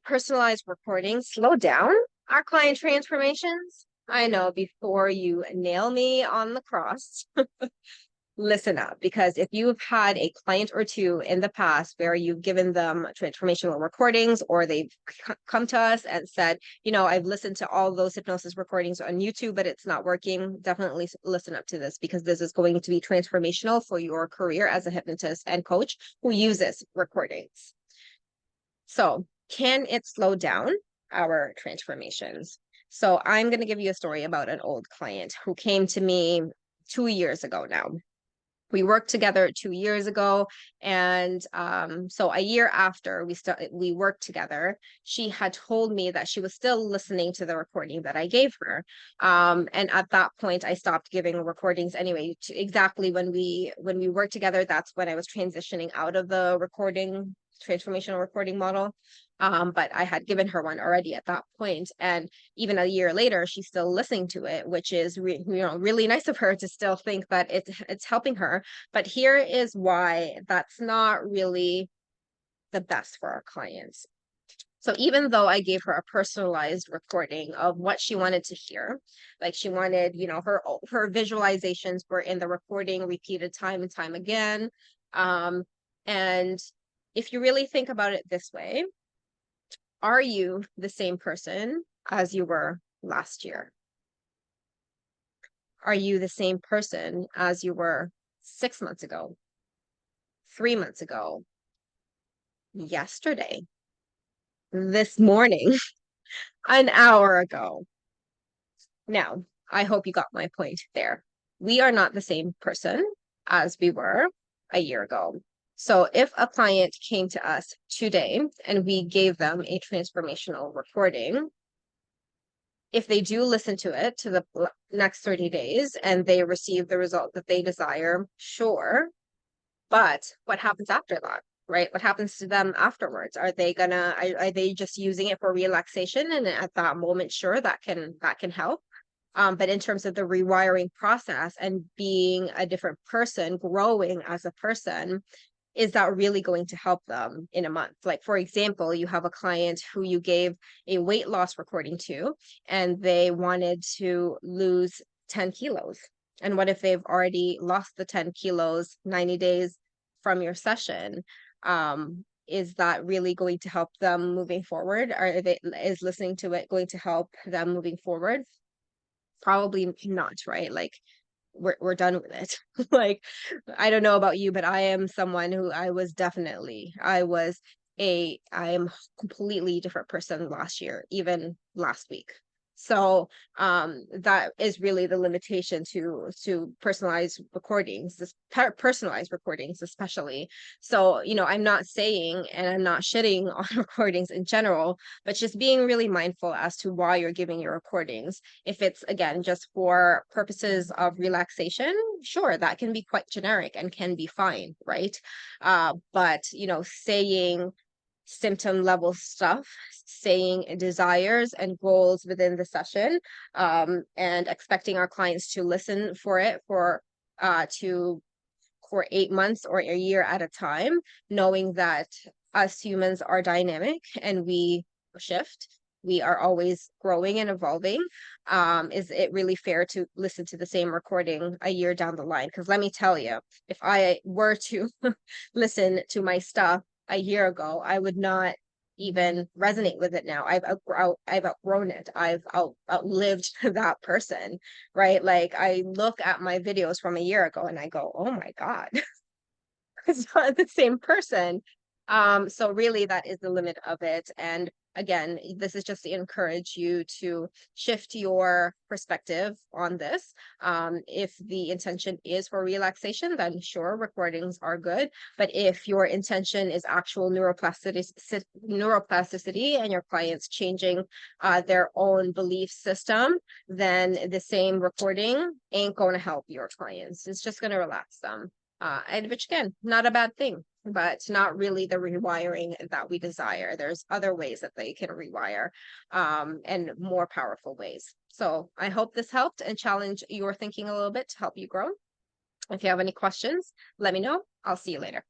personalized recordings slow down our client transformations? I know, before you nail me on the cross, listen up, because if you've had a client or two in the past where you've given them transformational recordings, or they've come to us and said, I've listened to all those hypnosis recordings on YouTube, but it's not working, definitely listen up to this, because this is going to be transformational for your career as a hypnotist and coach who uses recordings. So, can it slow down our transformations? So I'm going to give you a story about an old client who came to me 2 years ago now. We worked together 2 years ago, and so a year after we worked together, she had told me that she was still listening to the recording that I gave her, and at that point I stopped giving recordings anyway. Exactly when we worked together, that's when I was transitioning out of the transformational recording model. But I had given her one already at that point, and even a year later, she's still listening to it, which is really nice of her to still think that it's helping her. But here is why that's not really the best for our clients. So even though I gave her a personalized recording of what she wanted to hear, like she wanted, her visualizations were in the recording, repeated time and time again. And if you really think about it this way, are you the same person as you were last year? Are you the same person as you were 6 months ago, 3 months ago, yesterday, this morning, an hour ago? Now, I hope you got my point there. We are not the same person as we were a year ago. So if a client came to us today and we gave them a transformational recording, if they do listen to it to the next 30 days and they receive the result that they desire, sure. But what happens after that, right? What happens to them afterwards? Are they just using it for relaxation? And at that moment, sure, that can help. But in terms of the rewiring process and being a different person, growing as a person, is that really going to help them in a month? Like, for example, you have a client who you gave a weight loss recording to, and they wanted to lose 10 kilos. And what if they've already lost the 10 kilos 90 days from your session? Is that really going to help them moving forward? Is listening to it going to help them moving forward? Probably not, right? Like, we're done with it. Like, I don't know about you, but I am someone who I am a completely different person last year, even last week. So that is really the limitation to personalized recordings, personalized recordings especially. So, I'm not saying, and I'm not shitting on recordings in general, but just being really mindful as to why you're giving your recordings. If it's, again, just for purposes of relaxation, sure, that can be quite generic and can be fine, right? But saying symptom level stuff, saying desires and goals within the session, and expecting our clients to listen for it for 8 months or a year at a time, knowing that us humans are dynamic and we shift. We are always growing and evolving. Is it really fair to listen to the same recording a year down the line? Because let me tell you, if I were to listen to my stuff a year ago, I would not even resonate with it now. I've outgrown it. I've outlived that person, right? Like, I look at my videos from a year ago and I go, oh my God, it's not the same person. So really that is the limit of it. And again, this is just to encourage you to shift your perspective on this. If the intention is for relaxation, then sure, recordings are good. But if your intention is actual neuroplasticity and your clients changing their own belief system, then the same recording ain't going to help your clients. It's just going to relax them. And which, again, not a bad thing, but not really the rewiring that we desire. There's other ways that they can rewire, and more powerful ways. So I hope this helped and challenge your thinking a little bit to help you grow. If you have any questions, let me know. I'll see you later.